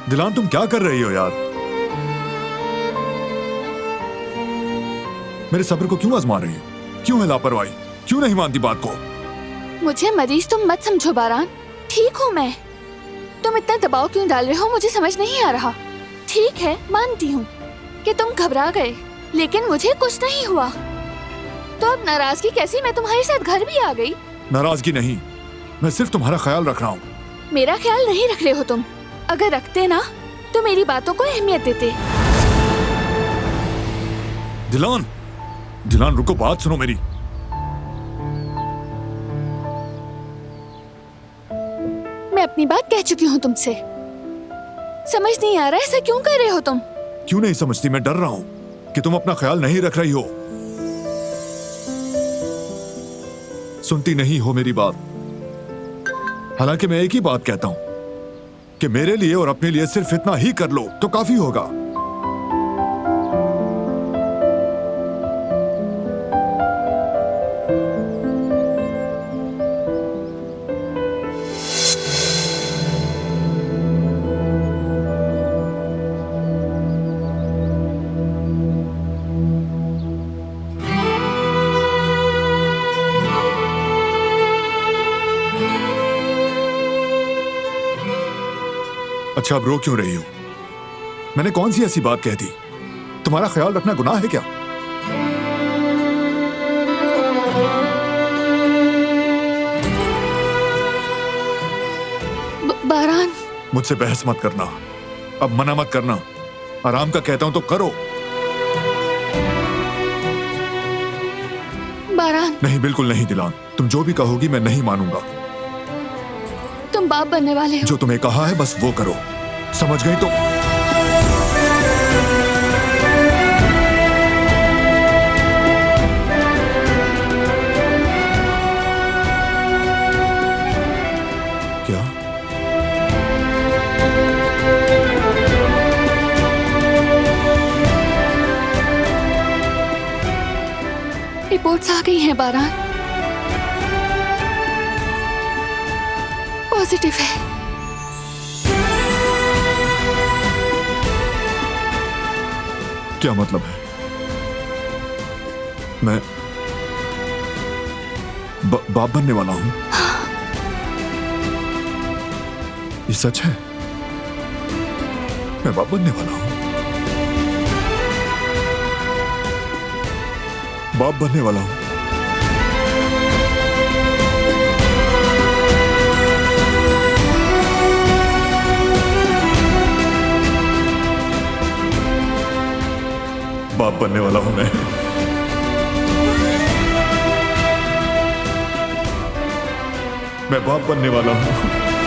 दिलान, तुम क्या कर रही हो यार? मेरे सब्र को क्यों आजमा रही हो? क्यों है लापरवाही? क्यों नहीं मानती बात को? मुझे मरीज तुम मत समझो बारान, ठीक हूँ मैं। तुम इतना दबाव क्यों डाल रहे हो मुझे समझ नहीं आ रहा। ठीक है, मानती हूँ कि तुम घबरा गए, लेकिन मुझे कुछ नहीं हुआ। तो अब नाराजगी कैसी? मैं तुम्हारे साथ घर भी आ गई। नाराजगी नहीं, मैं सिर्फ तुम्हारा ख्याल रख रहा हूँ। मेरा ख्याल नहीं रख रहे हो तुम। अगर रखते ना तो मेरी बातों को अहमियत देते। दिलान, दिलान रुको, बात सुनो मेरी। मैं अपनी बात कह चुकी हूँ तुमसे। समझ नहीं आ रहा ऐसा क्यों कर रहे हो तुम? क्यों नहीं समझती? मैं डर रहा हूँ कि तुम अपना ख्याल नहीं रख रही हो। सुनती नहीं हो मेरी बात। हालांकि मैं एक ही बात कहता हूँ कि मेरे लिए और अपने लिए सिर्फ इतना ही कर लो तो काफी होगा। अच्छा, अब रो क्यों रही हो? मैंने कौन सी ऐसी बात कह दी? तुम्हारा ख्याल रखना गुनाह है क्या? बारान, मुझसे बहस मत करना, अब मना मत करना। आराम का कहता हूं तो करो। बारान। नहीं, बिल्कुल नहीं दिलान, तुम जो भी कहोगी मैं नहीं मानूंगा। तुम बाप बनने वाले हो। जो तुम्हें कहा है बस वो करो, समझ गई? तो क्या? रिपोर्ट्स आ गई हैं बारान, पॉजिटिव है। क्या मतलब है? मैं बाप बनने वाला हूं? ये सच है? मैं बाप बनने वाला हूं? बाप बनने वाला हूं? बाप बनने वाला हूं मैं बाप बनने वाला हूं।